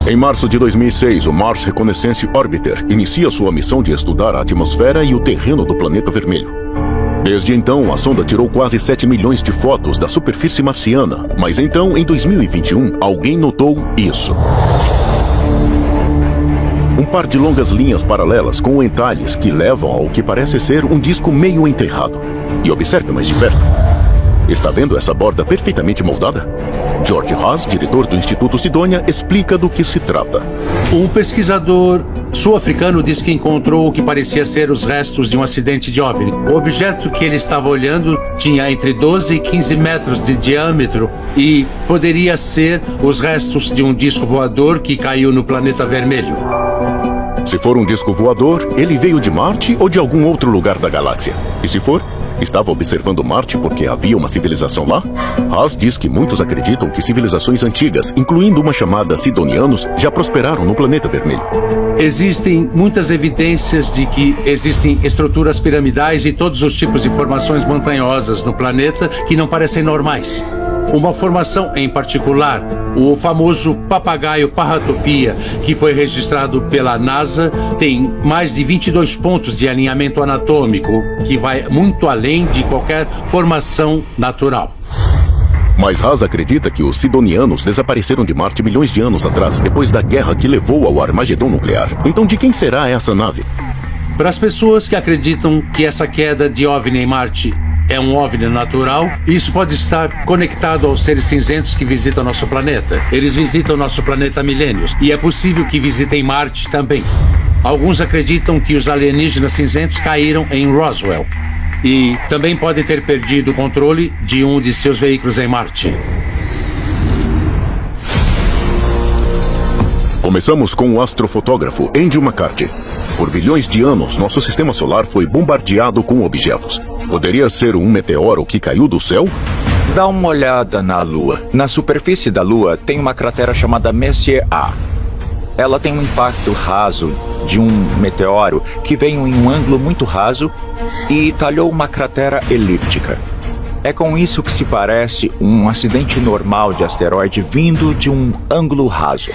Em março de 2006, o Mars Reconnaissance Orbiter inicia sua missão de estudar a atmosfera e o terreno do planeta vermelho. Desde então, a sonda tirou quase 7 milhões de fotos da superfície marciana. Mas então, em 2021, alguém notou isso. Um par de longas linhas paralelas com entalhes que levam ao que parece ser um disco meio enterrado. E observe mais de perto. Está vendo essa borda perfeitamente moldada? George Haas, diretor do Instituto Sidônia, explica do que se trata. Um pesquisador sul-africano disse que encontrou o que parecia ser os restos de um acidente de OVNI. O objeto que ele estava olhando tinha entre 12 e 15 metros de diâmetro e poderia ser os restos de um disco voador que caiu no planeta vermelho. Se for um disco voador, ele veio de Marte ou de algum outro lugar da galáxia? E se for, estava observando Marte porque havia uma civilização lá? Haas diz que muitos acreditam que civilizações antigas, incluindo uma chamada Sidonianos, já prosperaram no planeta vermelho. Existem muitas evidências de que existem estruturas piramidais e todos os tipos de formações montanhosas no planeta que não parecem normais. Uma formação em particular, o famoso papagaio Parratopia, que foi registrado pela NASA, tem mais de 22 pontos de alinhamento anatômico, que vai muito além de qualquer formação natural. Mas Haas acredita que os Sidonianos desapareceram de Marte milhões de anos atrás, depois da guerra que levou ao Armagedon nuclear. Então de quem será essa nave? Para as pessoas que acreditam que essa queda de OVNI em Marte é um OVNI natural, isso pode estar conectado aos seres cinzentos que visitam nosso planeta. Eles visitam nosso planeta há milênios e é possível que visitem Marte também. Alguns acreditam que os alienígenas cinzentos caíram em Roswell e também podem ter perdido o controle de um de seus veículos em Marte. Começamos com o astrofotógrafo Andrew McCarthy. Por bilhões de anos, nosso sistema solar foi bombardeado com objetos. Poderia ser um meteoro que caiu do céu? Dá uma olhada na Lua. Na superfície da Lua tem uma cratera chamada Messier A. Ela tem um impacto raso de um meteoro que veio em um ângulo muito raso e talhou uma cratera elíptica. É com isso que se parece um acidente normal de asteroide vindo de um ângulo raso.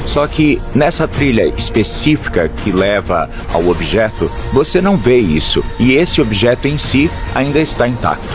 Só que nessa trilha específica que leva ao objeto, você não vê isso, e esse objeto em si ainda está intacto.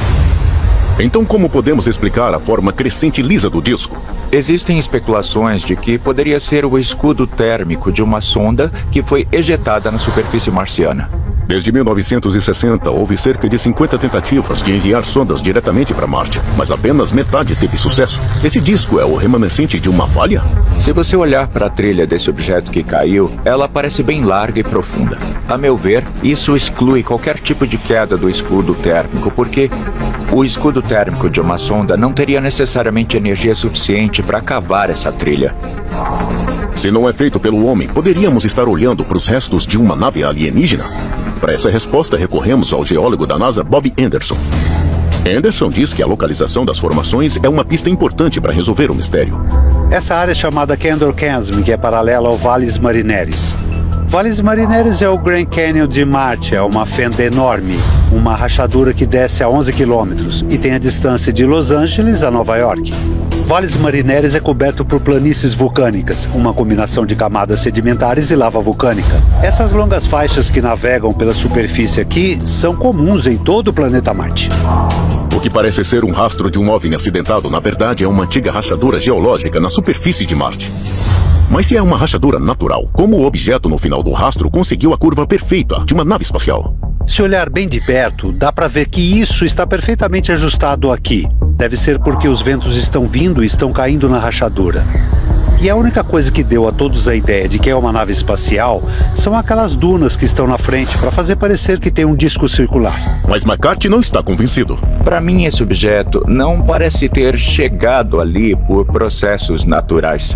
Então como podemos explicar a forma crescente lisa do disco? Existem especulações de que poderia ser o escudo térmico de uma sonda que foi ejetada na superfície marciana. Desde 1960, houve cerca de 50 tentativas de enviar sondas diretamente para Marte, mas apenas metade teve sucesso. Esse disco é o remanescente de uma falha? Se você olhar para a trilha desse objeto que caiu, ela parece bem larga e profunda. A meu ver, isso exclui qualquer tipo de queda do escudo térmico, porque o escudo térmico de uma sonda não teria necessariamente energia suficiente para cavar essa trilha. Se não é feito pelo homem, poderíamos estar olhando para os restos de uma nave alienígena? Para essa resposta, recorremos ao geólogo da NASA, Bob Anderson. Anderson diz que a localização das formações é uma pista importante para resolver o mistério. Essa área é chamada Kendall Chasm, que é paralela ao Valles Marineris. Valles Marineris é o Grand Canyon de Marte, é uma fenda enorme, uma rachadura que desce a 11 quilômetros e tem a distância de Los Angeles a Nova York. Valles Marineris é coberto por planícies vulcânicas, uma combinação de camadas sedimentares e lava vulcânica. Essas longas faixas que navegam pela superfície aqui são comuns em todo o planeta Marte. O que parece ser um rastro de um OVNI acidentado, na verdade, é uma antiga rachadura geológica na superfície de Marte. Mas se é uma rachadura natural, como o objeto no final do rastro conseguiu a curva perfeita de uma nave espacial? Se olhar bem de perto, dá para ver que isso está perfeitamente ajustado aqui. Deve ser porque os ventos estão vindo e estão caindo na rachadura. E a única coisa que deu a todos a ideia de que é uma nave espacial são aquelas dunas que estão na frente para fazer parecer que tem um disco circular. Mas McCarthy não está convencido. Para mim, esse objeto não parece ter chegado ali por processos naturais.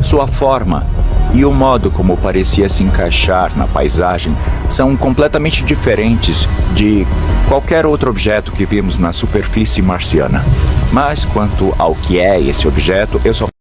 Sua forma e o modo como parecia se encaixar na paisagem são completamente diferentes de qualquer outro objeto que vimos na superfície marciana. Mas quanto ao que é esse objeto, eu só